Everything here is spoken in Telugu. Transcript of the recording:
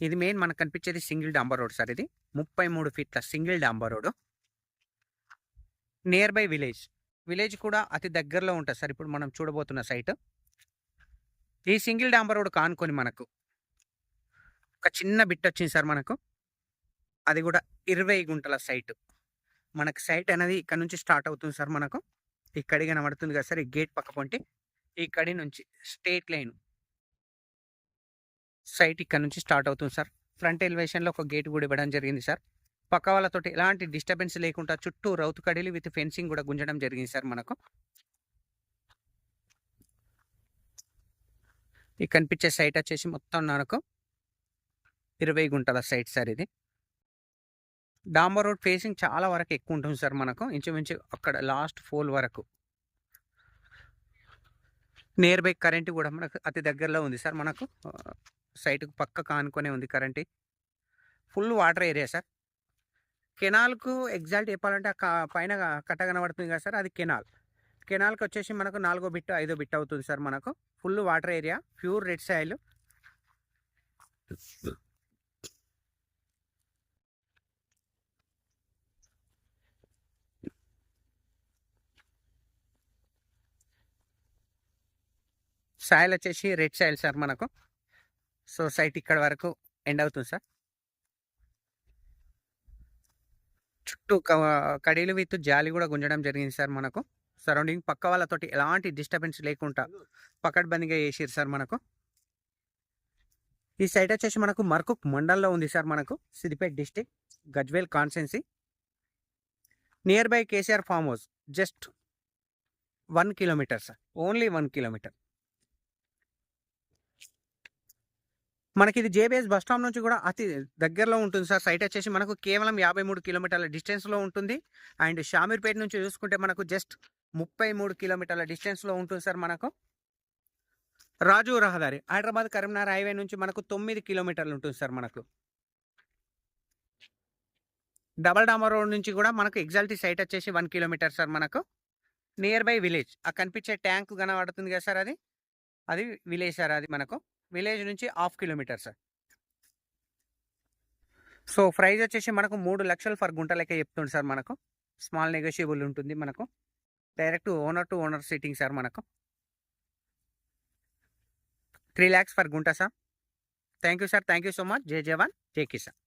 ఇది మెయిన్ మనకు కనిపించేది సింగిల్ డాంబర్ రోడ్ సార్. ఇది 33 ఫీట్ల సింగిల్ డాంబర్ road. Near by village. Village కూడా అతి దగ్గరలో ఉంటుంది సార్ ఇప్పుడు మనం చూడబోతున్న సైట్. ఈ సింగిల్ డాంబర్ రోడ్ కానుకొని మనకు ఒక చిన్న బిట్ వచ్చింది సార్ మనకు. అది కూడా 20 గుంటల సైట్. మనకు సైట్ అనేది ఇక్కడ నుంచి స్టార్ట్ అవుతుంది సార్ మనకు. ఈ కడి కనబడుతుంది కదా సార్, ఈ గేట్ పక్క పొంటి ఈ కడి నుంచి స్ట్రేట్ లైన్ సైట్ ఇక్కడ నుంచి స్టార్ట్ అవుతుంది సార్. ఫ్రంట్ ఎలివేషన్లో ఒక గేట్ కూడా ఇవ్వడం జరిగింది సార్. పక్క వాళ్ళతోటి ఎలాంటి డిస్టర్బెన్స్ లేకుండా చుట్టూ రౌతు కడీలు విత్ ఫెన్సింగ్ కూడా గుంజడం జరిగింది సార్ మనకు. ఈ కనిపించే సైట్ వచ్చేసి మొత్తం మనకు 20 గుంటల సైట్ సార్. ఇది డాంబర్ రోడ్ ఫేసింగ్ చాలా వరకు ఎక్కువ ఉంటుంది సార్ మనకు. ఇంచుమించు అక్కడ లాస్ట్ 4 వరకు. నియర్ బై కరెంట్ కూడా మనకు అతి దగ్గరలో ఉంది సార్ మనకు. సైట్కు పక్క కానుకొనే ఉంది current. Full water area sir. కెనాల్కు ఎగ్జాక్ట్ చెప్పాలంటే పైన కట్ట కనబడుతుంది కదా సార్, అది కెనాల్. కెనాల్కి వచ్చేసి మనకు 4వ బిట్ 5వ బిట్ అవుతుంది సార్ మనకు. Full water area, pure red soil. Soil వచ్చేసి రెడ్ సాయిల్ సార్ మనకు. సో సైట్ ఇక్కడ వరకు ఎండ్ అవుతుంది సార్. చుట్టూ కడీలు విత్ జాలి కూడా గుంజడం జరిగింది సార్ మనకు. సరౌండింగ్ పక్క వాళ్ళతోటి ఎలాంటి డిస్టర్బెన్స్ లేకుండా పకడ్బందీగా వేసారు సార్ మనకు. ఈ సైట్ వచ్చేసి మనకు మర్కుక్ మండల్లో ఉంది సార్ మనకు. Siddipet district, Gajwel constituency. Nearby KCR farmhouse. Just 1 kilometre sir, only 1 kilometre. మనకి ఇది జేబీఎస్ బస్ స్టాప్ నుంచి కూడా అతి దగ్గరలో ఉంటుంది సార్. సైట్ వచ్చేసి మనకు కేవలం 53 కిలోమీటర్ల డిస్టెన్స్లో ఉంటుంది. అండ్ షామీర్పేట నుంచి చూసుకుంటే మనకు జస్ట్ 33 కిలోమీటర్ల డిస్టెన్స్లో ఉంటుంది సార్ మనకు. రాజు రహదారి హైదరాబాద్ కరీంనగర్ హైవే నుంచి మనకు 9 కిలోమీటర్లు ఉంటుంది సార్ మనకు. డబల్ డామర్ రోడ్ నుంచి కూడా మనకు ఎగ్జాక్ట్ సైట్ వచ్చేసి 1 కిలోమీటర్ సార్ మనకు. Near by village. ఆ కనిపించే ట్యాంక్ కనబడుతుంది కదా సార్, అది విలేజ్ సార్. అది మనకు విలేజ్ నుంచి 1/2 కిలోమీటర్ సార్. సో ప్రైస్ వచ్చేసి మనకు 3 లక్షలు ఫర్ గుంట లెక్క చెప్తుంది సార్ మనకు. స్మాల్ నెగోషియబుల్ ఉంటుంది మనకు. Direct owner to owner sitting sir మనకు. 3 lakhs ఫర్ గుంట sir. Thank you sir, thank you so much. జై జవాన్, జై కిసాన్.